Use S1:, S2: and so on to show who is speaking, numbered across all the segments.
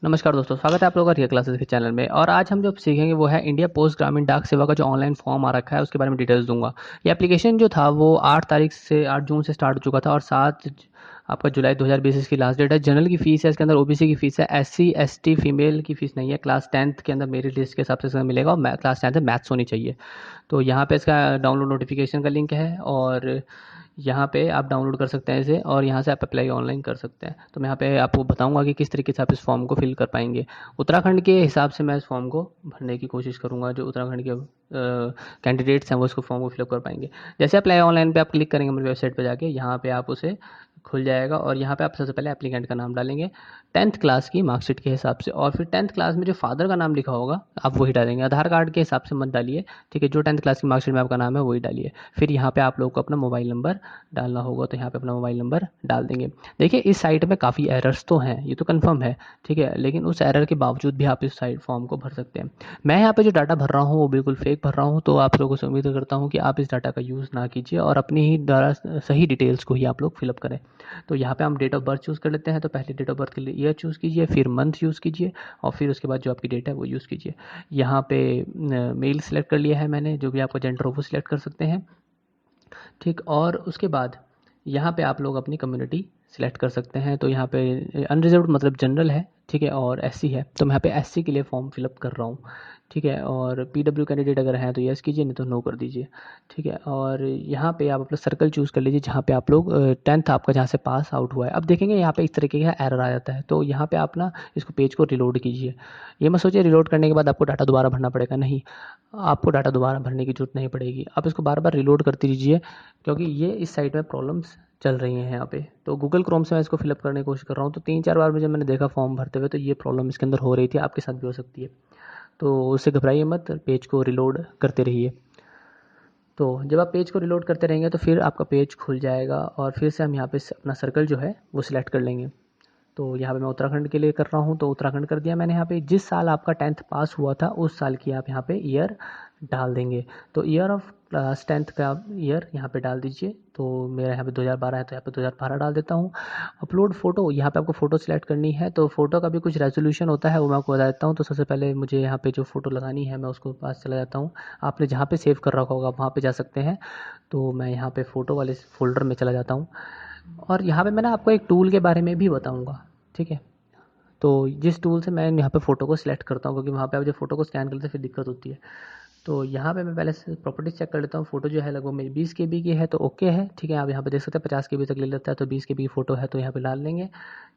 S1: नमस्कार दोस्तों, स्वागत है आप लोगों का रियल क्लासेस के चैनल में। और आज हम जो सीखेंगे वो है इंडिया पोस्ट ग्रामीण डाक सेवा का जो ऑनलाइन फॉर्म आ रखा है उसके बारे में डिटेल्स दूंगा। ये एप्लीकेशन जो था वो 8 जून से स्टार्ट हो चुका था और 7 आपका जुलाई 2020 इसकी लास्ट डेट है। जनरल की फीस है, इसके अंदर ओबीसी की फीस है, एससी एसटी फीमेल की फीस नहीं है। क्लास 10th के अंदर मेरिट लिस्ट के हिसाब से इसका मिलेगा और क्लास 10th में मैथ्स होनी चाहिए। तो यहाँ पे इसका डाउनलोड नोटिफिकेशन का लिंक है और यहाँ पे आप डाउनलोड कर सकते हैं इसे और यहाँ से आप अप्लाई ऑनलाइन कर सकते हैं। तो मैं यहाँ पे आपको बताऊंगा कि किस तरीके से आप इस फॉर्म को फिल कर पाएंगे। उत्तराखंड के हिसाब से मैं इस फॉर्म को भरने की कोशिश करूँगा। जो उत्तराखंड के कैंडिडेट्स हैं वो इसको फॉर्म को फिलअप कर पाएंगे। जैसे अप्लाई ऑनलाइन पे आप क्लिक करेंगे मेरी वेबसाइट पे जाके, यहाँ पे आप उसे खुल जाएगा और यहाँ पे आप सबसे पहले एप्लीकेंट का नाम डालेंगे 10th क्लास की मार्कशीट के हिसाब से, और फिर 10th क्लास में जो फादर का नाम लिखा होगा आप वही डालेंगे। आधार कार्ड के हिसाब से मत डालिए, ठीक है। जो 10th क्लास की मार्कशीट में आपका नाम है वही डालिए। फिर यहाँ पे आप लोगों को अपना मोबाइल नंबर डालना होगा, तो यहाँ पे अपना मोबाइल नंबर डाल देंगे। देखिए इस साइट में काफ़ी एरर्स तो हैं, ये तो कंफर्म है, ठीक है, लेकिन उस एरर के बावजूद भी आप इस साइट फॉर्म को भर सकते हैं। मैं यहाँ पे जो डाटा भर रहा हूँ वो बिल्कुल फेक भर रहा हूँ, तो आप लोगों से उम्मीद करता हूँ कि आप इस डाटा का यूज़ ना कीजिए और अपनी ही द्वारा सही डिटेल्स को ही आप लोग फिलअप करें। तो यहाँ पे हम डेट ऑफ बर्थ चूज़ कर लेते हैं। तो पहले डेट ऑफ बर्थ के लिए ईयर चूज़ कीजिए, फिर मंथ यूज़ कीजिए और फिर उसके बाद जो आपकी डेट है वो यूज़ कीजिए। यहाँ पे मेल सेलेक्ट कर लिया है मैंने, जो भी आपका जेंडर हो वो सिलेक्ट कर सकते हैं, ठीक। और उसके बाद यहाँ पे आप लोग अपनी कम्युनिटी सिलेक्ट कर सकते हैं। तो यहाँ पे अनरिजर्व्ड मतलब जनरल है, ठीक है, और एससी है। तो मैं यहाँ पे एससी के लिए फॉर्म फिलअप कर रहा हूँ, ठीक है। और पीडब्ल्यू कैंडिडेट अगर हैं तो यस कीजिए, नहीं तो नो कर दीजिए, ठीक है। और यहाँ पे आप अपना सर्कल चूज़ कर लीजिए जहाँ पे आप लोग 10th आपका जहाँ से पास आउट हुआ है। अब देखेंगे यहाँ पे इस तरीके का एरर आ जाता है, तो यहाँ पे आप ना इसको पेज को रिलोड कीजिए। ये मत सोचिए रिलोड करने के बाद आपको डाटा दोबारा भरना पड़ेगा, नहीं, आपको डाटा दोबारा भरने की जरूरत नहीं पड़ेगी। आप इसको बार बार रिलोड करते रहिए क्योंकि ये इस साइट में प्रॉब्लम्स चल रही हैं यहाँ पे। तो गूगल क्रोम से मैं इसको फिलअप करने की कोशिश कर रहा हूँ, तो 3-4 बार जब मैंने देखा फॉर्म भरते हुए तो ये प्रॉब्लम इसके अंदर हो रही थी, आपके साथ भी हो सकती है। तो उससे घबराइए मत, पेज को रिलोड करते रहिए। तो जब आप पेज को रिलोड करते रहेंगे तो फिर आपका पेज खुल जाएगा और फिर से हम यहाँ पे अपना सर्कल जो है वो सिलेक्ट कर लेंगे। तो यहाँ पे मैं उत्तराखंड के लिए कर रहा हूँ, तो उत्तराखंड कर दिया मैंने। यहाँ पे जिस साल आपका 10th पास हुआ था उस साल की आप यहाँ पे ईयर डाल देंगे। तो ईयर ऑफ क्लास 10th का ईयर यहाँ पे डाल दीजिए। तो मेरा यहाँ पे 2012 है तो यहाँ पे 2012 डाल देता हूँ। अपलोड फ़ोटो, यहाँ पे आपको फ़ोटो सिलेक्ट करनी है। तो फ़ोटो का भी कुछ रेजोल्यूशन होता है, वो मैं आपको बता देता हूँ। तो सबसे पहले मुझे यहाँ पे जो फ़ोटो लगानी है मैं उसको पास चला जाता हूँ। आपने जहाँ पे सेव कर रखा होगा वहाँ पे जा सकते हैं। तो मैं यहाँ पे फ़ोटो वाले फ़ोल्डर में चला जाता हूँ और यहाँ पे मैं ना आपको एक टूल के बारे में भी बताऊँगा, ठीक है। तो जिस टूल से मैं यहाँ पे फ़ोटो को सिलेक्ट करता हूँ, क्योंकि वहाँ पे आप जब फ़ोटो को स्कैन करते हैं फिर दिक्कत होती है। तो यहाँ पे मैं पहले से प्रॉपर्टीज चेक कर लेता हूँ। फ़ोटो जो है लगभग मेरी 20 KB की है तो ओके है, ठीक है। आप यहाँ पे देख सकते हैं 50 KB तक ले लेता है, तो 20 KB की फ़ोटो है तो यहाँ पे डाल लेंगे,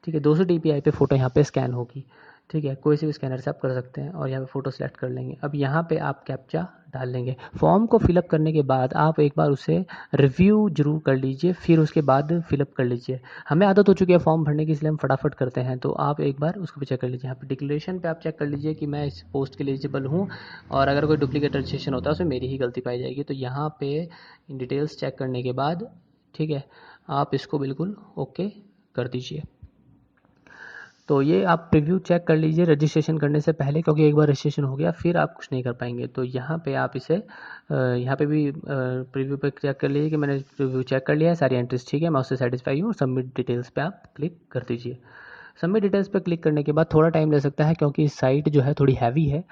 S1: ठीक है। 200 DPI पे फ़ोटो यहाँ पे स्कैन होगी, ठीक है। कोई से भी स्कैनर से आप कर सकते हैं और यहाँ पे फ़ोटो सेलेक्ट कर लेंगे। अब यहाँ पे आप कैप्चा डाल लेंगे। फॉर्म को फिलअप करने के बाद आप एक बार उसे रिव्यू जरूर कर लीजिए, फिर उसके बाद फिलअप कर लीजिए। हमें आदत हो चुकी है फॉर्म भरने की, इसलिए हम फटाफट करते हैं। तो आप एक बार उसको भी चेक कर लीजिए। यहाँ पे डिक्लेरेशन पे आप चेक कर लीजिए कि मैं इस पोस्ट के लिए एलिजिबल हूँ, और अगर कोई डुप्लीकेट रजिस्ट्रेशन होता है उसमें मेरी ही गलती पाई जाएगी। तो यहाँ पे इन डिटेल्स चेक करने के बाद, ठीक है, आप इसको बिल्कुल ओके कर दीजिए। तो ये आप प्रीव्यू चेक कर लीजिए रजिस्ट्रेशन करने से पहले, क्योंकि एक बार रजिस्ट्रेशन हो गया फिर आप कुछ नहीं कर पाएंगे। तो यहाँ पे आप इसे यहाँ पे भी प्रीव्यू पे चेक कर लीजिए कि मैंने प्रीव्यू चेक कर लिया है, सारी एंट्रीज ठीक है, मैं उससे सेटिस्फाई हूँ। सबमिट डिटेल्स पे आप क्लिक कर दीजिए। सबमिट डिटेल्स पे क्लिक करने के बाद थोड़ा टाइम ले सकता है, क्योंकि साइट जो है थोड़ी हैवी है,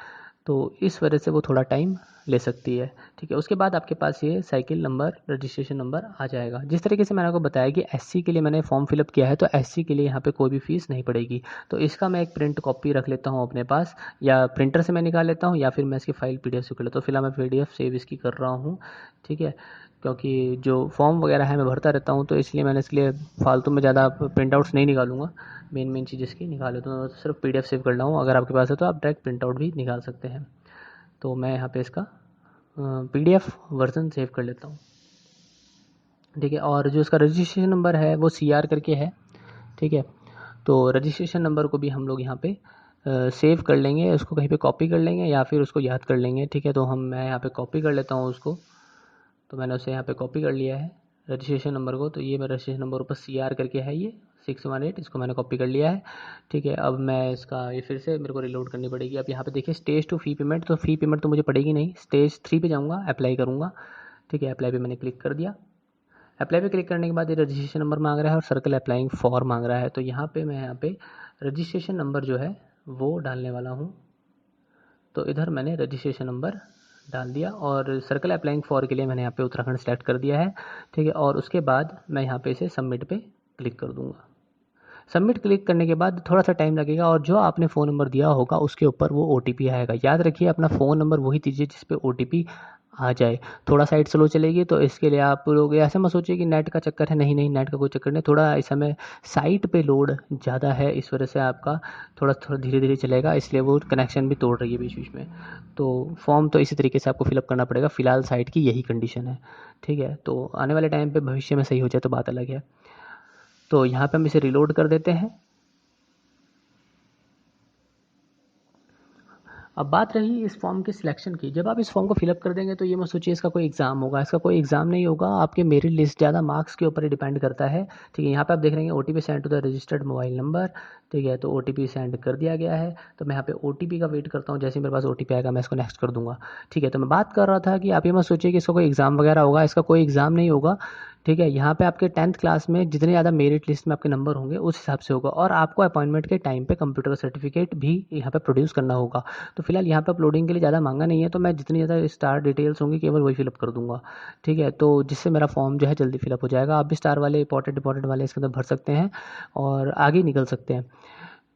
S1: तो इस वजह से वो थोड़ा टाइम ले सकती है, ठीक है। उसके बाद आपके पास ये साइकिल नंबर, रजिस्ट्रेशन नंबर आ जाएगा। जिस तरीके से मैंने आपको बताया कि एससी के लिए मैंने फॉर्म फिलअप किया है, तो एससी के लिए यहाँ पे कोई भी फीस नहीं पड़ेगी। तो इसका मैं एक प्रिंट कॉपी रख लेता हूँ अपने पास, या प्रिंटर से मैं निकाल लेता हूँ, या फिर मैं इसकी फाइल पीडीएफ से कर लेता हूँ। फिलहाल मैं पीडीएफ सेव इसकी कर रहा हूँ, ठीक है, क्योंकि जो फॉर्म वगैरह है मैं भरता रहता हूँ, तो इसलिए मैंने इसके लिए फालतू में ज़्यादा प्रिंट आउट्स नहीं निकालूंगा। मेन मेन चीज़ इसकी निकाल लेता हूँ, तो सिर्फ पीडीएफ सेव कर रहा हूँ। अगर आपके पास है तो आप डायरेक्ट प्रिंट आउट भी निकाल सकते हैं। तो मैं यहाँ पे इसका पीडीएफ वर्जन सेव कर लेता हूँ, ठीक है। और जो इसका रजिस्ट्रेशन नंबर है वो सीआर करके है, ठीक है। तो रजिस्ट्रेशन नंबर को भी हम लोग यहाँ पे सेव कर लेंगे, उसको कहीं पे कॉपी कर लेंगे या फिर उसको याद कर लेंगे, ठीक है। तो मैं यहाँ पे कॉपी कर लेता हूँ उसको। तो मैंने उसे यहाँ पे कॉपी कर लिया है रजिस्ट्रेशन नंबर को। तो ये मेरा रजिस्ट्रेशन नंबर ऊपर CR करके है, ये 618, इसको मैंने कॉपी कर लिया है, ठीक है। अब मैं इसका ये फिर से मेरे को रिलोड करनी पड़ेगी। अब यहाँ पे देखिए स्टेज 2 फ़ी पेमेंट, तो फ़ी पेमेंट तो मुझे पड़ेगी नहीं। स्टेज 3 पे जाऊँगा, अप्लाई करूँगा, ठीक है। अप्लाई पे मैंने क्लिक कर दिया। अप्लाई पे क्लिक करने के बाद ये रजिस्ट्रेशन नंबर मांग रहा है और सर्कल अप्लाइंग फॉर मांग रहा है। तो यहाँ पे मैं यहाँ पे रजिस्ट्रेशन नंबर जो है वो डालने वाला हूँ। तो इधर मैंने रजिस्ट्रेशन नंबर डाल दिया और सर्कल अप्लाइंग फॉर के लिए मैंने यहाँ पे उत्तराखंड सेलेक्ट कर दिया है, ठीक है। और उसके बाद मैं यहाँ पे इसे सबमिट पे क्लिक कर दूँगा। सबमिट क्लिक करने के बाद थोड़ा सा टाइम लगेगा और जो आपने फ़ोन नंबर दिया होगा उसके ऊपर वो ओटीपी आएगा। याद रखिए अपना फ़ोन नंबर वही दीजिए जिस पे ओटीपी आ जाए। थोड़ा साइट स्लो चलेगी तो इसके लिए आप लोग ऐसा मत सोचिए कि नेट का चक्कर है, नहीं नहीं, नेट का कोई चक्कर नहीं। थोड़ा इस समय साइट पे लोड ज़्यादा है, इस वजह से आपका थोड़ा थोड़ा धीरे धीरे चलेगा, इसलिए वो कनेक्शन भी तोड़ रही है बीच बीच में। तो फॉर्म तो इसी तरीके से आपको फिलअप करना पड़ेगा। फ़िलहाल साइट की यही कंडीशन है, ठीक है। तो आने वाले टाइम पे भविष्य में सही हो जाए तो बात अलग है। तो यहाँ पे हम इसे रिलोड कर देते हैं। अब बात रही इस फॉर्म के सिलेक्शन की। जब आप इस फॉर्म को फिलअप कर देंगे तो ये मत सोचिए इसका कोई एग्ज़ाम होगा। इसका कोई एग्ज़ाम नहीं होगा, आपके मेरिट लिस्ट ज़्यादा मार्क्स के ऊपर ही डिपेंड करता है, ठीक है। यहाँ पे आप देख रहे हैं OTP send to the registered mobile number, ठीक है। तो ओटीपी सेंड कर दिया गया है। तो मैं यहाँ पे ओटीपी का वेट करता हूँ, जैसे ही मेरे पास ओटीपी आएगा मैं इसको नेक्स्ट कर दूंगा, ठीक है। तो मैं बात कर रहा था कि आप ये मत सोचिए कि इसका कोई एग्ज़ाम वगैरह होगा, इसका कोई एग्ज़ाम नहीं होगा, ठीक है। यहाँ पे आपके 10th क्लास में जितने ज़्यादा मेरिट लिस्ट में आपके नंबर होंगे उस हिसाब से होगा, और आपको अपॉइंटमेंट के टाइम पे कंप्यूटर का सर्टिफिकेट भी यहाँ पे प्रोड्यूस करना होगा। तो फिलहाल यहाँ पे अपलोडिंग के लिए ज़्यादा मांगा नहीं है, तो मैं जितनी ज़्यादा स्टार डिटेल्स होंगी केवल वही फिलअप कर दूंगा, ठीक है। तो जिससे मेरा फॉर्म जो है जल्दी फिलअप हो जाएगा। आप भी स्टार वाले इंपॉर्टेंट वाले इसके अंदर भर सकते हैं और आगे निकल सकते हैं,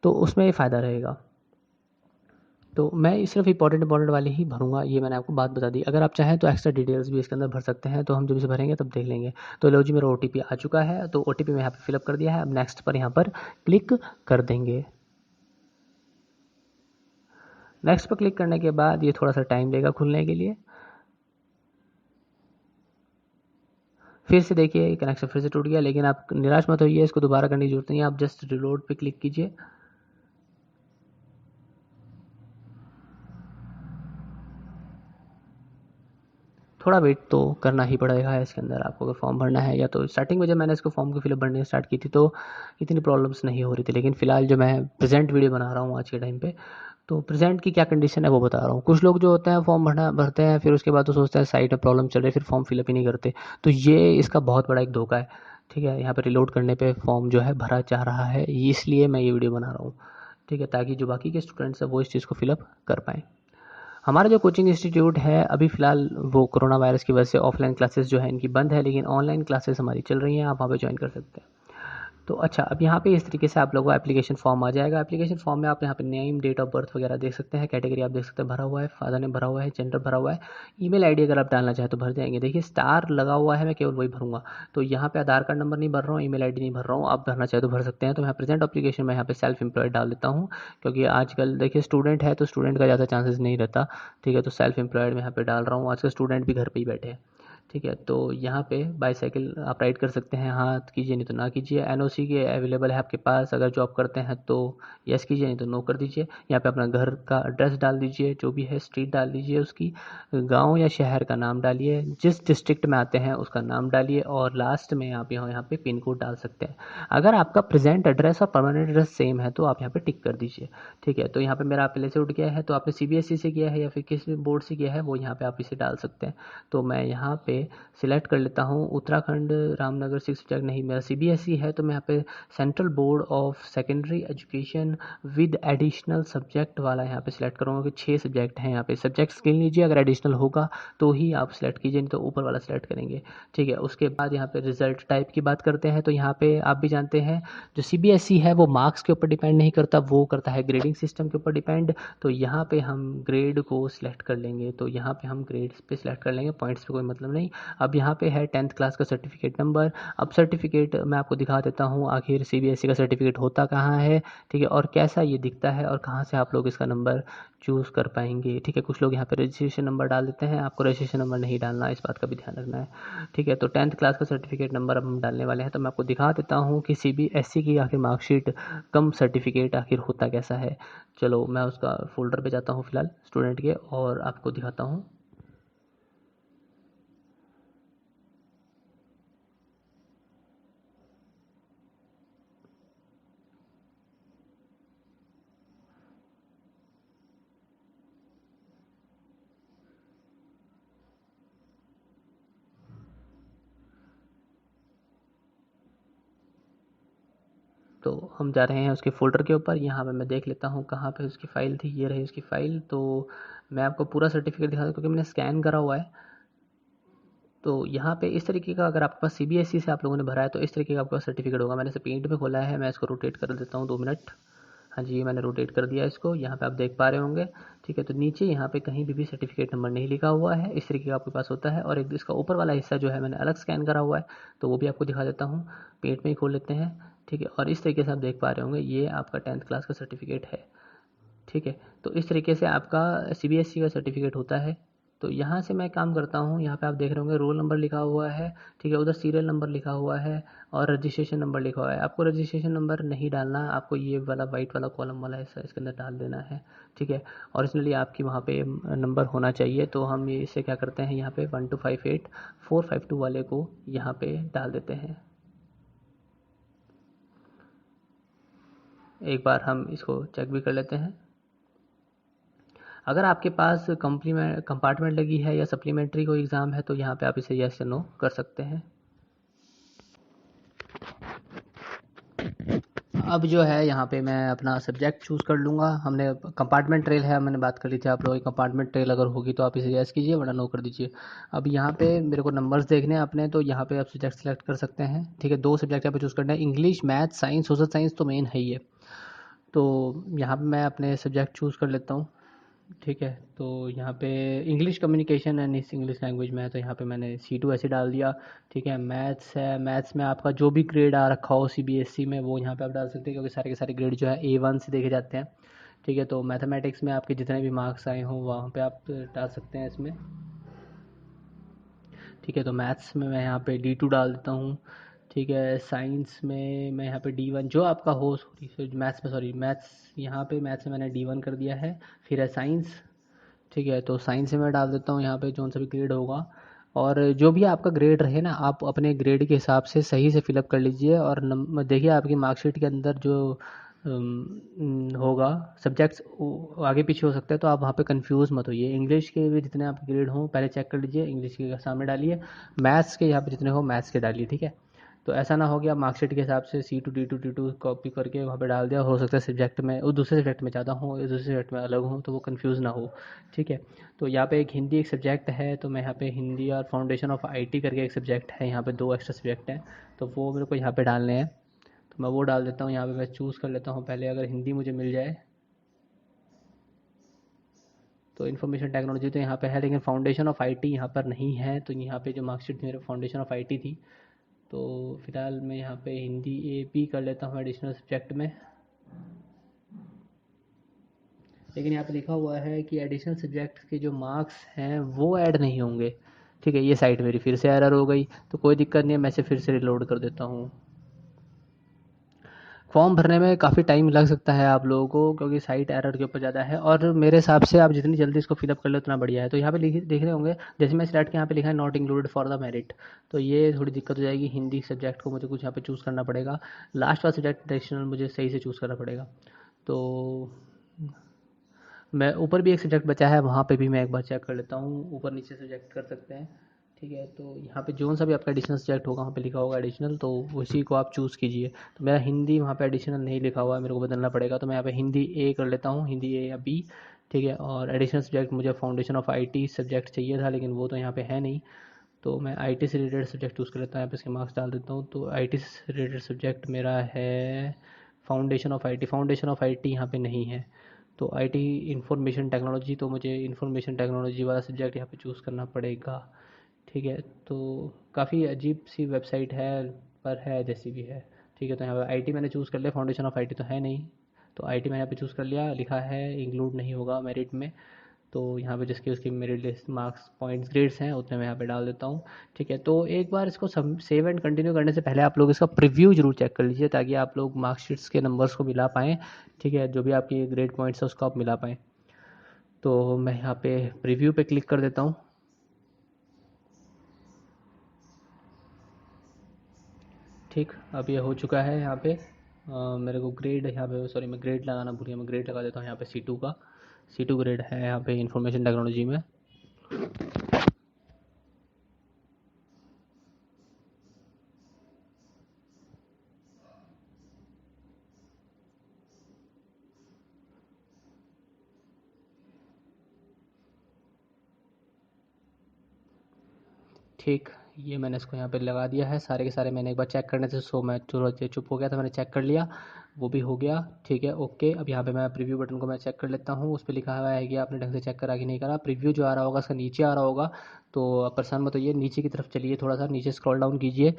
S1: तो उसमें ये फ़ायदा रहेगा। तो मैं सिर्फ इंपॉर्टेंट वाले ही भरूंगा, ये मैंने आपको बात बता दी। अगर आप चाहें तो एक्स्ट्रा डिटेल्स भी इसके अंदर भर सकते हैं, तो हम जब इसे भरेंगे तब देख लेंगे। तो लो जी, मेरा ओटीपी आ चुका है, तो ओटीपी मैं यहाँ पे फिलअप कर दिया है। अब नेक्स्ट पर यहाँ पर क्लिक कर देंगे। नेक्स्ट पर क्लिक करने के बाद ये थोड़ा सा टाइम लेगा खुलने के लिए। फिर से देखिए कनेक्शन फिर से टूट गया, लेकिन आप निराश मत होइए, इसको दोबारा करने की जरूरत नहीं है। आप जस्ट रिलोड पे क्लिक कीजिए। थोड़ा वेट तो करना ही पड़ेगा इसके अंदर आपको, अगर फॉर्म भरना है। या तो स्टार्टिंग में जब मैंने इसको फॉर्म की फिलअप भरने स्टार्ट की थी तो इतनी प्रॉब्लम्स नहीं हो रही थी, लेकिन फ़िलहाल जो मैं प्रेजेंट वीडियो बना रहा हूँ आज के टाइम पे, तो प्रेजेंट की क्या कंडीशन है वो बता रहा हूँ। कुछ लोग जो होते हैं फॉर्म भरते हैं, फिर उसके बाद तो सोचते हैं साइट में प्रॉब्लम चल रही है, फिर फॉर्म फिलअप ही नहीं करते। तो ये इसका बहुत बड़ा एक धोखा है, ठीक है। यहाँ पर रिलोड करने पे फॉर्म जो है भरा जा रहा है, इसलिए मैं ये वीडियो बना रहा हूँ, ठीक है, ताकि जो बाकी के स्टूडेंट्स हैं वो इस चीज़ को फिलअप कर पाएँ। हमारा जो कोचिंग इंस्टीट्यूट है अभी फ़िलहाल वो कोरोना वायरस की वजह से ऑफलाइन क्लासेस जो है इनकी बंद है, लेकिन ऑनलाइन क्लासेस हमारी चल रही हैं, आप वहाँ पे ज्वाइन कर सकते हैं। तो अच्छा, अब यहाँ पे इस तरीके से आप लोगों को एप्लीकेशन फॉर्म आ जाएगा। एप्लीकेशन फॉर्म में आप यहाँ पे नेम, डेट ऑफ बर्थ वगैरह देख सकते हैं, कैटेगरी आप देख सकते हैं भरा हुआ है, फादर ने भरा हुआ है, जेंडर भरा हुआ है, ईमेल आईडी अगर आप डालना चाहें तो भर जाएंगे। देखिए स्टार लगा हुआ है, मैं केवल वही भरूंगा। तो यहाँ पे आधार कार्ड नंबर नहीं भर रहा हूँ, ईमेल आईडी नहीं भर रहा हूँ, आप भरना चाहे तो भर सकते हैं। तो मैं प्रेजेंट एप्लीकेशन में यहाँ पे सेल्फ एम्प्लॉयड डाल देता हूँ, क्योंकि आजकल देखिए स्टूडेंट है तो स्टूडेंट का ज़्यादा चांसेस नहीं रहता, ठीक है। तो सेल्फ एम्प्लॉयड में यहाँ पे डाल रहा हूँ, आजकल स्टूडेंट भी घर पर ही बैठे हैं, ठीक है। तो यहाँ पे बाईसाइकिल आप राइड कर सकते हैं, हाँ कीजिए नहीं तो ना कीजिए। एनओसी के अवेलेबल है आपके पास, अगर जॉब करते हैं तो यस कीजिए, नहीं तो नो कर दीजिए। यहाँ पे अपना घर का एड्रेस डाल दीजिए, जो भी है स्ट्रीट डाल दीजिए उसकी, गांव या शहर का नाम डालिए, जिस डिस्ट्रिक्ट में आते हैं उसका नाम डालिए, और लास्ट में आप यहाँ पे पिन कोड डाल सकते हैं। अगर आपका प्रेजेंट एड्रेस और परमानेंट एड्रेस सेम है तो आप यहाँ पे टिक कर दीजिए, ठीक है। तो यहाँ पे मेरा पहले से उठ गया है, तो आपने सीबीएसई से किया है या फिर किस बोर्ड से किया है वो यहाँ पे आप इसे डाल सकते हैं। तो मैं यहाँ पे सिलेक्ट कर लेता हूँ उत्तराखंड रामनगर 6 सब्जेक्ट, नहीं मेरा सीबीएसई है, तो मैं यहाँ पे central board of secondary education with additional subject वाला यहाँ पे सिलेक्ट करूँगा कि 6 सब्जेक्ट हैं। यहाँ पे सब्जेक्ट गिन लीजिए, अगर एडिशनल होगा तो ही आप सिलेक्ट कीजिए, नहीं तो ऊपर वाला सिलेक्ट करेंगे, ठीक है। उसके बाद यहाँ पे रिजल्ट टाइप की बात करते हैं, तो यहाँ पे आप भी जानते हैं जो सीबीएसई है वो मार्क्स के ऊपर डिपेंड नहीं करता, वो करता है ग्रेडिंग सिस्टम के ऊपर डिपेंड। तो यहाँ पे हम ग्रेड को सिलेक्ट कर लेंगे, तो यहाँ पे हम ग्रेड्स पे सिलेक्ट कर लेंगे, पॉइंट्स पे कोई मतलब नहीं। अब यहाँ पे है 10th क्लास का सर्टिफिकेट नंबर। अब सर्टिफिकेट मैं आपको दिखा देता हूँ आखिर सीबीएसई का सर्टिफिकेट होता कहाँ है, ठीक है, और कैसा ये दिखता है, और कहाँ से आप लोग इसका नंबर चूज़ कर पाएंगे, ठीक है। कुछ लोग यहाँ पे रजिस्ट्रेशन नंबर डाल देते हैं, आपको रजिस्ट्रेशन नंबर नहीं डालना, इस बात का भी ध्यान रखना है, ठीक है। तो 10th क्लास का सर्टिफिकेट नंबर अब हम डालने वाले हैं। तो मैं आपको दिखा देता हूँ कि सीबीएसई की आखिर मार्कशीट कम सर्टिफिकेट आखिर होता कैसा है। चलो मैं उसका फोल्डर पे जाता हूँ फिलहाल स्टूडेंट के, और आपको दिखाता हूँ। तो हम जा रहे हैं उसके फ़ोल्डर के ऊपर। यहाँ पे मैं देख लेता हूँ कहाँ पे उसकी फ़ाइल थी, ये रही उसकी फ़ाइल। तो मैं आपको पूरा सर्टिफिकेट दिखा दूँ क्योंकि मैंने स्कैन करा हुआ है। तो यहाँ पे इस तरीके का अगर आपके पास सीबीएसई से आप लोगों ने भरा है तो इस तरीके का आपका सर्टिफिकेट होगा। मैंने इसे पेंट में खोला है, मैं इसको रोटेट कर देता हूँ 2 मिनट। हाँ जी, ये मैंने रोटेट कर दिया इसको, यहाँ पे आप देख पा रहे होंगे। ठीक है, तो नीचे यहाँ पे कहीं भी सर्टिफिकेट नंबर नहीं लिखा हुआ है, इस तरीके का आपके पास होता है। और एक इसका ऊपर वाला हिस्सा जो है मैंने अलग स्कैन करा हुआ है, तो वो भी आपको दिखा देता हूँ। पेंट में ही खोल लेते हैं। ठीक है, और इस तरीके से आप देख पा रहे होंगे ये आपका 10th क्लास का सर्टिफिकेट है। ठीक है, तो इस तरीके से आपका सीबीएसई का सर्टिफिकेट होता है। तो यहाँ से मैं काम करता हूँ, यहाँ पे आप देख रहे होंगे रोल नंबर लिखा हुआ है। ठीक है, उधर सीरियल नंबर लिखा हुआ है और रजिस्ट्रेशन नंबर लिखा हुआ है। आपको रजिस्ट्रेशन नंबर नहीं डालना, आपको ये वाला वाइट वाला कॉलम वाला हिस्सा इसके अंदर डाल देना है। ठीक है, ओरिजिनली आपकी वहाँ पे नंबर होना चाहिए। तो हम ये इसे क्या करते हैं, यहाँ पे 1258452 वाले को यहाँ पे डाल देते हैं। एक बार हम इसको चेक भी कर लेते हैं। अगर आपके पास कंपार्टमेंट लगी है या सप्लीमेंट्री कोई एग्ज़ाम है तो यहाँ पे आप इसे यस या नो कर सकते हैं। अब जो है यहाँ पे मैं अपना सब्जेक्ट चूज़ कर लूँगा। हमने कंपार्टमेंट ट्रेल है, मैंने बात कर ली थी आप लोगों की। कंपार्टमेंट ट्रेल अगर होगी तो आप इसे यस कीजिए, वरना नो कर दीजिए। अब यहाँ पे मेरे को नंबर्स देखने हैं अपने, तो यहाँ पे आप सब्जेक्ट सेलेक्ट कर सकते हैं। ठीक है, 2 सब्जेक्ट यहाँ पे चूज़ करना है, English, math, science. Social science तो मेन है ही है। तो यहाँ पे मैं अपने सब्जेक्ट चूज़ कर लेता हूँ। ठीक है, तो यहाँ पे English communication and English language में है, तो यहाँ पे मैंने C2 ऐसे डाल दिया। ठीक है, मैथ्स है, मैथ्स में आपका जो भी ग्रेड आ रखा हो सीबीएसई में वो यहाँ पे आप डाल सकते हैं, क्योंकि सारे के सारे ग्रेड जो है A1 से देखे जाते हैं। ठीक है, तो मैथमेटिक्स में आपके जितने भी मार्क्स आए हों वहाँ पे आप डाल सकते हैं इसमें। ठीक है, तो मैथ्स में मैं यहाँ पे D2 डाल देता हूँ। ठीक है, साइंस में मैं यहाँ पे D1 जो आपका हो, मैथ्स यहाँ पे मैथ्स में मैंने D1 कर दिया है। फिर है साइंस। ठीक है, तो साइंस में मैं डाल देता हूँ यहाँ पे जो सा भी ग्रेड होगा। और जो भी आपका ग्रेड रहे ना, आप अपने ग्रेड के हिसाब से सही से फिलअप कर लीजिए। और देखिए आपकी मार्कशीट के अंदर जो होगा सब्जेक्ट्स आगे पीछे हो सकता है, तो आप वहाँ पे कंफ्यूज मत होइए। इंग्लिश के भी जितने आपके ग्रेड हों पहले चेक कर लीजिए, इंग्लिश के सामने डालिए। मैथ्स के यहाँ पे जितने हो मैथ्स के डालिए। ठीक है, तो ऐसा ना हो कि आप मार्कशीट के हिसाब से C2 D2 कॉपी करके वहाँ पे डाल दिया, हो सकता है सब्जेक्ट में वो दूसरे सब्जेक्ट में ज़्यादा हो, दूसरे सब्जेक्ट में अलग हो, तो वो कंफ्यूज ना हो। ठीक है, तो यहाँ पे एक हिंदी एक सब्जेक्ट है, तो मैं यहाँ पे हिंदी और फाउंडेशन ऑफ IT करके एक सब्जेक्ट है, यहाँ पे 2 एक्स्ट्रा सब्जेक्ट हैं, तो वो मेरे को यहाँ पे डालने हैं। तो मैं वो डाल देता हूँ। यहाँ पे मैं चूज़ कर लेता हूँ पहले, अगर हिंदी मुझे मिल जाए तो इन्फॉर्मेशन टेक्नोलॉजी तो यहाँ पे है, लेकिन फाउंडेशन ऑफ IT यहाँ पर नहीं है। तो यहाँ पे जो मार्कशीट मेरे फाउंडेशन ऑफ IT थी, तो फिलहाल मैं यहाँ पे हिंदी AP कर लेता हूँ एडिशनल सब्जेक्ट में। लेकिन यहाँ पे लिखा हुआ है कि एडिशनल सब्जेक्ट के जो मार्क्स हैं वो ऐड नहीं होंगे। ठीक है, ये साइट मेरी फिर से एरर हो गई, तो कोई दिक्कत नहीं है, मैं इसे फिर से रिलोड कर देता हूँ। फॉर्म भरने में काफ़ी टाइम लग सकता है आप लोगों को, क्योंकि साइट एरर के ऊपर ज़्यादा है, और मेरे हिसाब से आप जितनी जल्दी इसको फिलअप कर लो उतना बढ़िया है। तो यहाँ पे देख रहे होंगे, जैसे मैं सिलेक्ट के यहाँ पे लिखा है not included for the merit, तो ये थोड़ी दिक्कत हो जाएगी। हिंदी सब्जेक्ट को मुझे कुछ यहाँ पे चूज़ करना पड़ेगा, लास्ट वाला सब्जेक्ट एडिशनल मुझे सही से चूज़ करना पड़ेगा। तो मैं ऊपर भी एक सब्जेक्ट बचा है, वहाँ पे भी मैं एक बार चेक कर लेता हूँ, ऊपर नीचे सब्जेक्ट कर सकते हैं। ठीक है, तो यहाँ पे जो सा भी आपका एडिशनल सब्जेक्ट होगा वहाँ पे लिखा होगा एडिशनल, तो उसी को आप चूज़ कीजिए। तो मेरा हिंदी वहाँ पे एडिशनल नहीं लिखा हुआ है, मेरे को बदलना पड़ेगा, तो मैं यहाँ पे हिंदी A कर लेता हूँ, हिंदी A या B। ठीक है, और एडिशनल सब्जेक्ट मुझे फाउंडेशन ऑफ IT सब्जेक्ट चाहिए था, लेकिन वो तो यहाँ पे है नहीं, तो मैं IT से रिलेटेड सब्जेक्ट चूज़ कर लेता हूँ। यहाँ पे इसके मार्क्स डाल देता हूँ। तो IT से रिलेटेड सब्जेक्ट मेरा है फाउंडेशन ऑफ IT यहाँ पे नहीं है, तो IT इंफॉर्मेशन टेक्नोलॉजी, तो मुझे इंफॉर्मेशन टेक्नोलॉजी वाला सब्जेक्ट यहाँ पे चूज़ करना पड़ेगा। ठीक है, तो काफ़ी अजीब सी वेबसाइट है, पर है जैसी भी है। ठीक है, तो यहाँ पे IT मैंने चूज़ कर लिया, फाउंडेशन ऑफ IT तो है नहीं, तो IT मैंने यहाँ पे चूज़ कर लिया, लिखा है इंक्लूड नहीं होगा मेरिट में। तो यहाँ पे जिसकी उसकी मेरे लिस्ट मार्क्स पॉइंट्स ग्रेड्स हैं उतने मैं यहाँ पे डाल देता हूँ। ठीक है, तो एक बार इसको सेव एंड कंटिन्यू करने से पहले आप लोग इसका प्रीव्यू जरूर चेक कर लीजिए, ताकि आप लोग मार्कशीट्स के नंबर्स को मिला पाएँ। ठीक है, जो भी आपकी ग्रेड पॉइंट्स है उसको आप मिला पाएँ। तो मैं यहाँ पे प्रीव्यू पे क्लिक कर देता हूँ। ठीक, अब ये हो चुका है। यहाँ पे मेरे को ग्रेड यहाँ पे, सॉरी मैं ग्रेड लगाना भूल गया, मैं ग्रेड लगा देता हूँ यहाँ पे C2 का। C2 ग्रेड है यहाँ पे इंफॉर्मेशन टेक्नोलॉजी में। ठीक, ये मैंने इसको यहाँ पे लगा दिया है। सारे के सारे मैंने एक बार चेक करने से मैं थोड़ा चुप हो गया था, मैंने चेक कर लिया, वो भी हो गया। ठीक है, ओके। अब यहाँ पे मैं प्रीव्यू बटन को मैं चेक कर लेता हूँ। उस पर लिखा हुआ है कि आपने ढंग से चेक करा कि नहीं करा। प्रीव्यू जो आ रहा होगा उसका नीचे आ रहा होगा, तो आप परेशान मत होइए, नीचे की तरफ चलिए, थोड़ा सा नीचे स्क्रॉल डाउन कीजिए।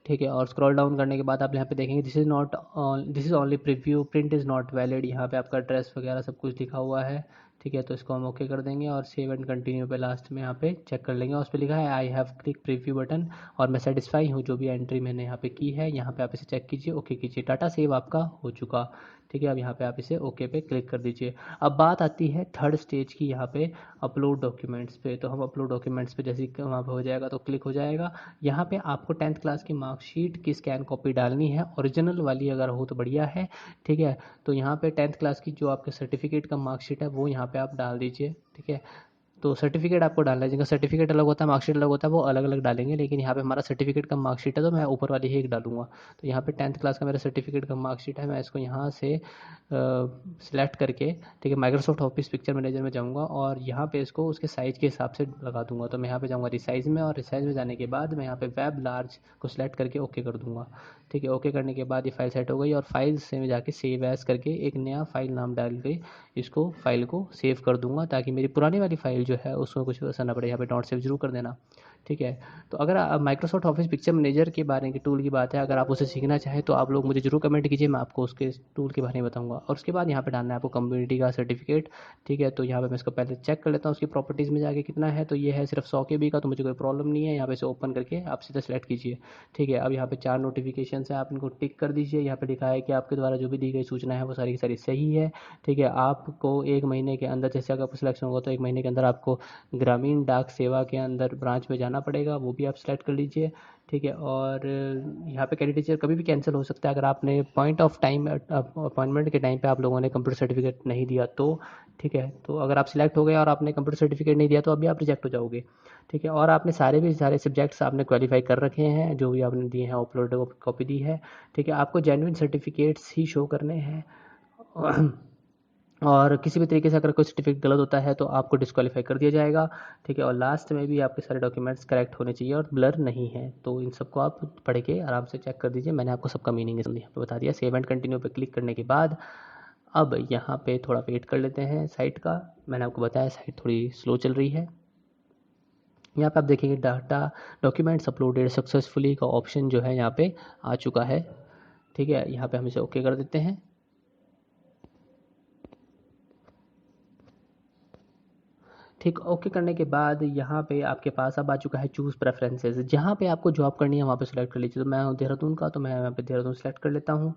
S1: ठीक है, और स्क्रॉल डाउन करने के बाद आप यहाँ पे देखेंगे this is only preview, print is not valid. यहाँ पे आपका एड्रेस वगैरह सब कुछ लिखा हुआ है। ठीक है, तो इसको हम ओके कर देंगे और सेव एंड कंटिन्यू पे लास्ट में यहाँ पे चेक कर लेंगे। और उस पर लिखा है I have click preview button, और मैं सेटिस्फाई हूँ जो भी एंट्री मैंने यहाँ पे की है। यहाँ पे आप इसे चेक कीजिए, ओके कीजिए, डाटा सेव आपका हो चुका। ठीक है, अब यहाँ पे आप इसे ओके पे क्लिक कर दीजिए। अब बात आती है थर्ड स्टेज की, यहाँ पे अपलोड डॉक्यूमेंट्स पे। तो हम अपलोड डॉक्यूमेंट्स पे जैसे ही वहाँ पे हो जाएगा तो क्लिक हो जाएगा। यहाँ पे आपको 10th क्लास की मार्कशीट की स्कैन कॉपी डालनी है, ओरिजिनल वाली अगर हो तो बढ़िया है। ठीक है, तो यहाँ पे 10th क्लास की जो आपके सर्टिफिकेट का मार्कशीट है वो यहाँ पे आप डाल दीजिए। ठीक है, तो सर्टिफिकेट आपको डालना है, जिनका सर्टिफिकेट अलग होता है मार्कशीट अलग होता है वो अलग अलग डालेंगे, लेकिन यहाँ पे हमारा सर्टिफिकेट का मार्कशीट है तो मैं ऊपर वाली ही एक डालूंगा। तो यहाँ पे 10th क्लास का मेरा सर्टिफिकेट का मार्कशीट है, मैं इसको यहाँ से सिलेक्ट करके, ठीक है, माइक्रोसॉफ्ट ऑफिस पिक्चर मैनेजर में जाऊँगा और यहाँ पे इसको उसके साइज़ के हिसाब से लगा दूंगा। तो मैं यहाँ पे जाऊँगा रिसाइज़ में, और रिसाइज़ में जाने के बाद मैं यहाँ पे वेब लार्ज को सिलेक्ट करके ओके कर दूँगा। ठीक है, ओके करने के बाद ये फाइल सेट हो गई, और फाइल से मैं जाके सेव एज़ करके एक नया फाइल नाम डाल के इसको फाइल को सेव कर दूंगा, ताकि मेरी पुरानी वाली फाइल जो है उसको कुछ असर ना पड़े। यहाँ पे डॉट सेव जरूर कर देना। ठीक है, तो अगर माइक्रोसॉफ्ट ऑफिस पिक्चर मैनेजर के बारे की टूल की बात है, अगर आप उसे सीखना चाहें तो आप लोग मुझे जरूर कमेंट कीजिए, मैं आपको उसके टूल के बारे में बताऊंगा। और उसके बाद यहाँ पे डालना है आपको कम्युनिटी का सर्टिफिकेट। ठीक है, तो यहाँ पे मैं इसको पहले चेक कर लेता हूँ उसकी प्रॉपर्टीज़ में जाके कितना है, तो ये है सिर्फ 100 KB का, तो मुझे कोई प्रॉब्लम नहीं है। यहाँ पे इसे ओपन करके आप सीधा सेलेक्ट कीजिए। ठीक है, अब यहाँ पे 4 नोटिफिकेशन है, आप इनको टिक कर दीजिए। यहाँ पे लिखा है कि आपके द्वारा जो भी दी गई सूचना है वो सारी की सारी सही है। ठीक है, आपको 1 महीने के अंदर, जैसे अगर आपको सिलेक्शन होगा तो 1 महीने के अंदर आपको ग्रामीण डाक सेवा के अंदर ब्रांच में जाना पड़ेगा, वो भी आप सेलेक्ट कर लीजिए। ठीक है, और यहाँ पे कैंडिडेचर कभी भी कैंसिल हो सकता है अगर आपने पॉइंट ऑफ टाइम अपॉइंटमेंट के टाइम पे आप लोगों ने कंप्यूटर सर्टिफिकेट नहीं दिया तो। ठीक है, तो अगर आप सिलेक्ट हो गए और आपने कंप्यूटर सर्टिफिकेट नहीं दिया तो अभी आप रिजेक्ट हो जाओगे। ठीक है, और आपने सारे सब्जेक्ट्स आपने क्वालिफाई कर रखे हैं जो भी आपने दिए हैं, अपलोड कॉपी दी है। ठीक है, आपको जेन्युइन सर्टिफिकेट्स ही शो करने हैं, और किसी भी तरीके से अगर कोई सर्टिफिकेट गलत होता है तो आपको डिस्क्वालीफाई कर दिया जाएगा। ठीक है, और लास्ट में भी आपके सारे डॉक्यूमेंट्स करेक्ट होने चाहिए और ब्लर नहीं है। तो इन सबको आप पढ़ के आराम से चेक कर दीजिए, मैंने आपको सबका मीनिंग यहाँ पे बता दिया। सेव एंड कंटिन्यू पे क्लिक करने के बाद अब यहाँ पे थोड़ा वेट कर लेते हैं साइट का। मैंने आपको बताया साइट थोड़ी स्लो चल रही है। यहाँ पे आप देखेंगे डाटा डॉक्यूमेंट्स अपलोडेड सक्सेसफुली का ऑप्शन जो है यहाँ पे आ चुका है। ठीक है, यहाँ पे हम इसे ओके कर देते हैं। ठीक, ओके करने के बाद यहाँ पे आपके पास अब आ चुका है चूज़ प्रेफरेंसेस, जहाँ पे आपको जॉब करनी है वहाँ पे सिलेक्ट कर लीजिए। तो मैं हूँ देहरादून का, तो मैं यहाँ पे देहरादून सेलेक्ट कर लेता हूँ।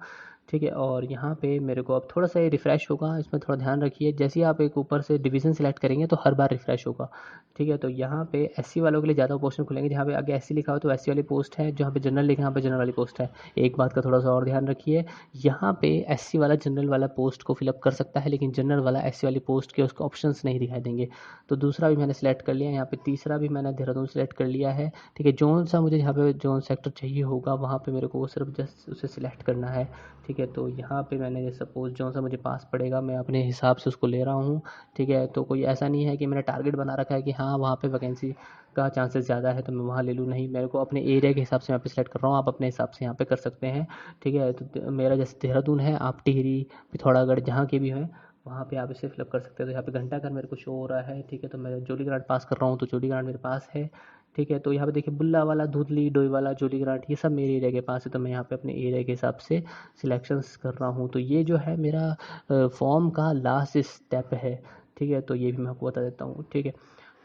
S1: ठीक है, और यहाँ पे मेरे को अब थोड़ा सा ये रिफ़्रेश होगा, इसमें थोड़ा ध्यान रखिए। जैसे ही आप एक ऊपर से डिवीज़न सेलेक्ट करेंगे तो हर बार रिफ़्रेश होगा। ठीक है, तो यहाँ पे एससी वालों के लिए ज़्यादा पोस्टें खुलेंगे, जहाँ पे आगे एससी लिखा हो तो एससी वाली पोस्ट है, जहाँ पे जनरल लिखा है यहाँ पे जनरल वाली पोस्ट है। एक बात का थोड़ा सा और ध्यान रखिए, यहाँ पे एससी वाला जनरल वाला पोस्ट को फिलअप कर सकता है, लेकिन जनरल वाला एससी वाली पोस्ट के उसको ऑप्शंस नहीं दिखाई देंगे। तो दूसरा भी मैंने सेलेक्ट कर लिया, यहाँ पे तीसरा भी मैंने देहरादून सेलेक्ट कर लिया है। ठीक है, जोन सा मुझे यहाँ पे जोन सेक्टर चाहिए होगा वहाँ पे मेरे को वो सिर्फ जस्ट उसे सिलेक्ट करना है। ठीक है, तो यहाँ पे मैंने सपोज जोन सा मुझे पास पड़ेगा मैं अपने हिसाब से उसको ले रहा हूँ। ठीक है, तो कोई ऐसा नहीं है कि मैंने टारगेट बना रखा है कि हाँ वहाँ पे वैकेंसी का चांसेस ज़्यादा है तो मैं वहाँ ले लूँ, नहीं, मेरे को अपने एरिया के हिसाब से यहाँ पे सेलेक्ट कर रहा हूँ, आप अपने हिसाब से यहाँ पे कर सकते हैं। ठीक है, तो मेरा जैसे देहरादून है, आप टिहरी पिथौरागढ़ जहाँ के भी हैं वहाँ पे आप इसे फिलअप कर सकते हैं। तो यहाँ पे घंटाघर मेरे को शो हो रहा है। ठीक है, तो मैं जोली ग्रांट पास कर रहा हूँ तो जोली ग्रांट मेरे पास है। ठीक है, तो यहाँ पे देखिए बुल्ला वाला, धुतली, डोईवाला, जोली ग्रांट ये सब मेरे एरिया के पास है, तो मैं यहाँ पे अपने एरिया के हिसाब से सिलेक्शंस कर रहा हूँ। तो ये जो है मेरा फॉर्म का लास्ट स्टेप है। ठीक है, तो ये भी मैं आपको बता देता हूँ। ठीक है,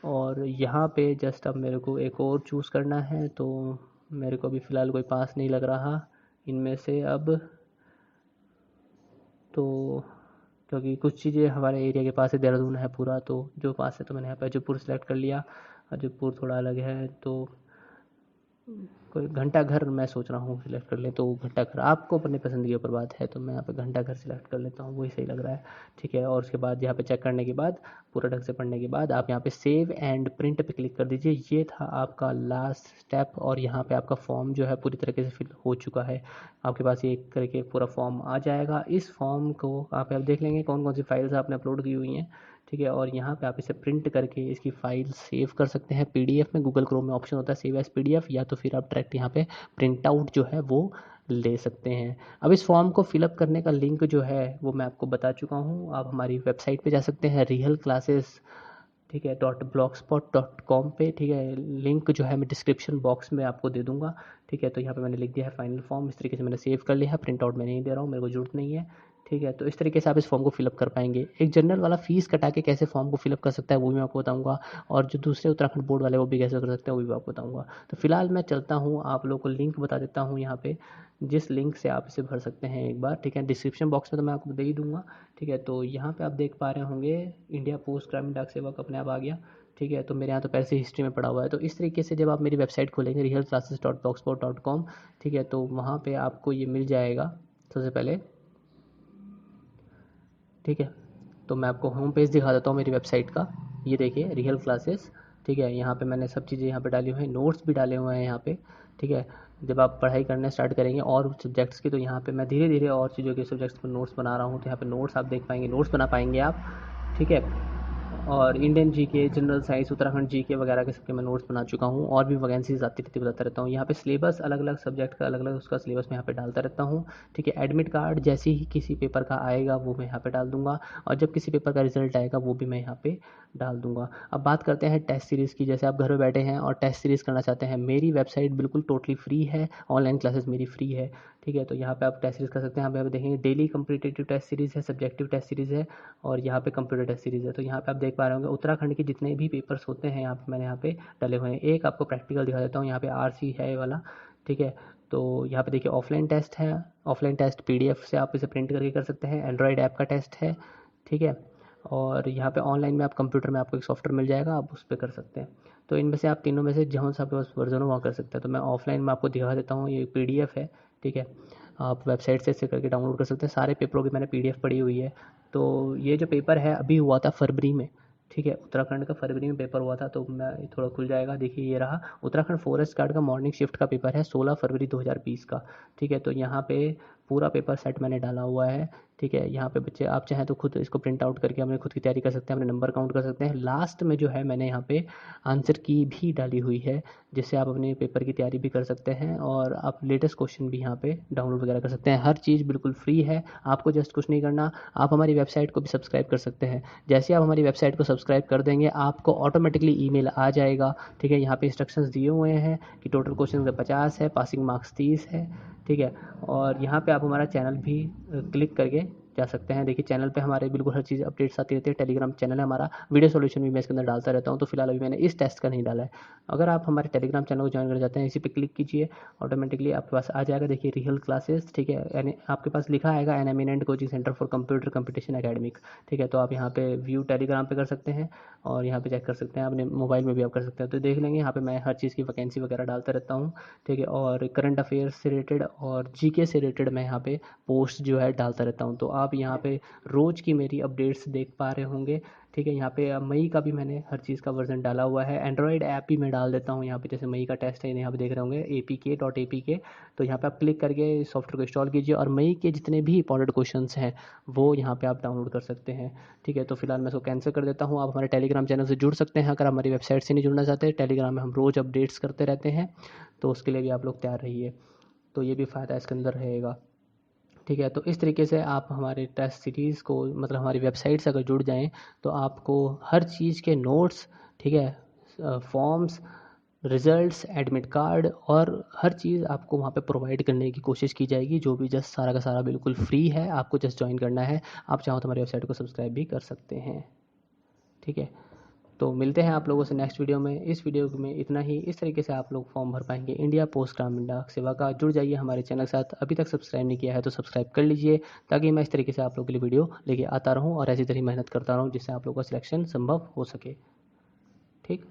S1: और यहाँ पे जस्ट अब मेरे को एक और चूज़ करना है, तो मेरे को अभी फ़िलहाल कोई पास नहीं लग रहा इनमें से अब, तो क्योंकि कुछ चीज़ें हमारे एरिया के पास है, देहरादून है पूरा, तो जो पास है तो मैंने यहाँ पे अजयपुर सेलेक्ट कर लिया। अजयपुर थोड़ा अलग है, तो कोई घंटाघर मैं सोच रहा हूँ सिलेक्ट कर ले, तो घंटाघर आपको अपनी पसंद के ऊपर बात है, तो मैं यहाँ पे घंटाघर सिलेक्ट कर लेता हूँ, वही सही लग रहा है। ठीक है, और उसके बाद यहाँ पे चेक करने के बाद पूरा ढंग से पढ़ने के बाद आप यहाँ पे सेव एंड प्रिंट पे क्लिक कर दीजिए। ये था आपका लास्ट स्टेप, और यहाँ पे आपका फॉर्म जो है पूरी तरीके से फिल हो चुका है। आपके पास ये एक करके पूरा फॉर्म आ जाएगा। इस फॉर्म को आप देख लेंगे कौन कौन सी फाइल्स आपने अपलोड की हुई हैं। ठीक है। और यहाँ पे आप इसे प्रिंट करके इसकी फ़ाइल सेव कर सकते हैं पीडीएफ में। गूगल क्रोम में ऑप्शन होता है सेव एज़ पीडीएफ, या तो फिर आप डायरेक्ट यहाँ पे प्रिंट आउट जो है वो ले सकते हैं। अब इस फॉर्म को फिलअप करने का लिंक जो है वो मैं आपको बता चुका हूँ। आप हमारी वेबसाइट पे जा सकते हैं, रियल क्लासेस, ठीक है, .blogspot.com पे, ठीक है। लिंक जो है मैं डिस्क्रिप्शन बॉक्स में आपको दे दूंगा, ठीक है। तो यहाँ पे मैंने लिख दिया है फाइनल फॉर्म, इस तरीके से मैंने सेव कर लिया है, प्रिंट आउट मैं नहीं दे रहा हूँ, मेरे को जरूरत नहीं है, ठीक है। तो इस तरीके से आप इस फॉर्म को फिलअप कर पाएंगे। एक जनरल वाला फीस कटा के कैसे फॉर्म को फिलअप कर सकता है वो भी मैं आपको बताऊंगा, और जो दूसरे उत्तराखंड बोर्ड वाले वो भी कैसे कर सकते हैं वो भी आपको बताऊंगा। तो फिलहाल मैं चलता हूँ, आप लोगों को लिंक बता देता हूँ यहाँ पे, जिस लिंक से आप इसे भर सकते हैं एक बार, ठीक है। डिस्क्रिप्शन बॉक्स में तो मैं आपको दे ही दूंगा, ठीक है। तो यहाँ पे आप देख पा रहे होंगे इंडिया पोस्ट ग्रामीण डाक सेवक अपने आप आ गया, ठीक है। तो मेरे यहाँ तो पहले से हिस्ट्री में पड़ा हुआ है। तो इस तरीके से जब आप मेरी वेबसाइट खोलेंगे realclasses.blogspot.com, ठीक है, तो वहाँ पे आपको ये मिल जाएगा सबसे पहले, ठीक है। तो मैं आपको होम पेज दिखा देता हूँ मेरी वेबसाइट का। ये देखिए रियल क्लासेस, ठीक है। यहाँ पे मैंने सब चीज़ें यहाँ पे डाली हुई हैं, नोट्स भी डाले हुए हैं यहाँ पे, ठीक है। जब आप पढ़ाई करना स्टार्ट करेंगे और सब्जेक्ट्स की, तो यहाँ पे मैं धीरे धीरे और चीज़ों के सब्जेक्ट्स पर नोट्स बना रहा हूँ। तो यहाँ पे नोट्स आप देख पाएंगे, नोट्स बना पाएंगे आप, ठीक है। और Indian GK, general science, Uttarakhand GK वगैरह के सबके मैं नोट्स बना चुका हूँ, और भी वैकेंसीज आती रहती बताता रहता हूँ। यहाँ पे सिलेबस अलग अलग सब्जेक्ट का अलग अलग उसका सिलेबस मैं यहाँ पे डालता रहता हूँ, ठीक है। एडमिट कार्ड जैसे ही किसी पेपर का आएगा वो मैं यहाँ पे डाल दूंगा, और जब किसी पेपर का रिजल्ट आएगा वो भी मैं यहाँ पे डाल दूंगा। अब बात करते हैं टेस्ट सीरीज़ की। जैसे आप घर में बैठे हैं और टेस्ट सीरीज़ करना चाहते हैं, मेरी वेबसाइट बिल्कुल टोटली फ्री है, ऑनलाइन क्लासेस मेरी फ्री है, ठीक है। तो यहाँ पे आप टेस्ट सीरीज़ कर सकते हैं। यहाँ पे आप देखेंगे डेली कम्पिटिटिव टेस्ट सीरीज़ है, सब्जेक्टिव टेस्ट सीरीज़ है, और यहाँ पे कंप्यूटर टेस्ट सीरीज़ है। तो यहाँ पे आप देख पा रहे होंगे उत्तराखंड के जितने भी पेपर्स होते हैं यहाँ पे मैंने यहाँ पे डाले हुए हैं। एक आपको प्रैक्टिकल दिखा देता हूँ, यहाँ पे आरसी है ये वाला, ठीक है। तो यहाँ पे देखिए ऑफलाइन टेस्ट है, ऑफलाइन टेस्ट पीडीएफ से आप इसे प्रिंट करके कर सकते हैं, एंड्रॉयड ऐप का टेस्ट है, ठीक है। और यहाँ पे ऑनलाइन में आप कंप्यूटर में आपको एक सॉफ्टवेयर मिल जाएगा, आप उस पर कर सकते हैं। तो इनमें से आप तीनों में से जहाँ से आपके पास वर्जन हो वहाँ कर सकते हैं। तो मैं ऑफलाइन में आपको दिखा देता हूँ, ये पीडीएफ है, ठीक है। आप वेबसाइट से इसे करके डाउनलोड कर सकते हैं। सारे पेपरों की मैंने पीडीएफ पड़ी हुई है। तो ये जो पेपर है अभी हुआ था फरवरी में, ठीक है। उत्तराखंड का फरवरी में पेपर हुआ था। तो मैं थोड़ा खुल जाएगा, देखिए ये रहा उत्तराखंड फॉरेस्ट गार्ड का मॉर्निंग शिफ्ट का पेपर है 16 फरवरी 2020 का, ठीक है। तो यहाँ पे पूरा पेपर सेट मैंने डाला हुआ है, ठीक है। यहाँ पे बच्चे आप चाहें तो खुद इसको प्रिंट आउट करके अपने खुद की तैयारी कर सकते हैं, अपने नंबर काउंट कर सकते हैं। लास्ट में जो है मैंने यहाँ पे आंसर की भी डाली हुई है, जिससे आप अपने पेपर की तैयारी भी कर सकते हैं, और आप लेटेस्ट क्वेश्चन भी यहाँ पे डाउनलोड वगैरह कर सकते हैं। हर चीज़ बिल्कुल फ्री है, आपको जस्ट कुछ नहीं करना, आप हमारी वेबसाइट को भी सब्सक्राइब कर सकते हैं। जैसे आप हमारी वेबसाइट को सब्सक्राइब कर देंगे आपको ऑटोमेटिकली ईमेल आ जाएगा, ठीक है। यहाँ पे इंस्ट्रक्शंस दिए हुए हैं कि टोटल क्वेश्चन 50 है, पासिंग मार्क्स 30 है, ठीक है। और यहाँ पे आप हमारा चैनल भी क्लिक करके जा सकते हैं। देखिए चैनल पे हमारे बिल्कुल हर चीज़ अपडेट्स आती रहती है। टेलीग्राम चैनल है हमारा, वीडियो सॉल्यूशन भी मैं इसके अंदर डालता रहता हूँ। तो फिलहाल अभी मैंने इस टेस्ट का नहीं डाला है। अगर आप हमारे टेलीग्राम चैनल को ज्वाइन करना चाहते हैं, इसी पे क्लिक कीजिए, ऑटोमेटिकली आपके पास आ जाएगा। देखिए रियल क्लासेस, ठीक है। यानी आपके पास लिखा आएगा an eminent coaching centre for computer competition academic, ठीक है। तो आप यहाँ पे व्यू टेलीग्राम पे कर सकते हैं, और यहाँ पे चेक कर सकते हैं, अपने मोबाइल में भी आप कर सकते हैं। तो देख लेंगे यहाँ पे मैं हर चीज़ की वैकेंसी वगैरह डालता रहता हूँ, ठीक है। और करंट अफेयर्स से रिलेटेड और जीके से रिलेटेड मैं यहाँ पे पोस्ट जो है डालता रहता हूँ। तो आप यहाँ पे रोज़ की मेरी अपडेट्स देख पा रहे होंगे, ठीक है। यहाँ पे मई का भी मैंने हर चीज़ का वर्जन डाला हुआ है। एंड्रॉयड ऐप भी मैं डाल देता हूँ यहाँ पे, जैसे मई का टेस्ट है यहाँ पे देख रहे होंगे apk.apk। तो यहाँ पे आप क्लिक करके सॉफ्टवेयर को इंस्टॉल कीजिए, और मई के जितने भी इंपॉर्टेंट क्वेश्चंस हैं वो यहाँ पे आप डाउनलोड कर सकते हैं, ठीक है। तो फिलहाल मैं इसको कैंसिल कर देता हूँ। आप हमारे टेलीग्राम चैनल से जुड़ सकते हैं, अगर हमारी वेबसाइट से नहीं जुड़ना चाहते। टेलीग्राम में हम रोज़ अपडेट्स करते रहते हैं, तो उसके लिए भी आप लोग तैयार रहिए। तो ये भी फ़ायदा इसके अंदर रहेगा, ठीक है। तो इस तरीके से आप हमारे टेस्ट सीरीज़ को, मतलब हमारी वेबसाइट से अगर जुड़ जाएं, तो आपको हर चीज़ के नोट्स, ठीक है, फॉर्म्स, रिजल्ट्स, एडमिट कार्ड, और हर चीज़ आपको वहाँ पे प्रोवाइड करने की कोशिश की जाएगी, जो भी जस्ट सारा का सारा बिल्कुल फ्री है। आपको जस्ट ज्वाइन करना है, आप चाहो तो हमारी वेबसाइट को सब्सक्राइब भी कर सकते हैं, ठीक है। तो मिलते हैं आप लोगों से नेक्स्ट वीडियो में। इस वीडियो में इतना ही। इस तरीके से आप लोग फॉर्म भर पाएंगे इंडिया पोस्ट ग्रामीण डाक सेवा का। जुड़ जाइए हमारे चैनल के साथ। अभी तक सब्सक्राइब नहीं किया है तो सब्सक्राइब कर लीजिए, ताकि मैं इस तरीके से आप लोगों के लिए वीडियो लेके आता रहूँ और ऐसी तरह मेहनत करता रहूँ, जिससे आप लोगों का सिलेक्शन संभव हो सके, ठीक।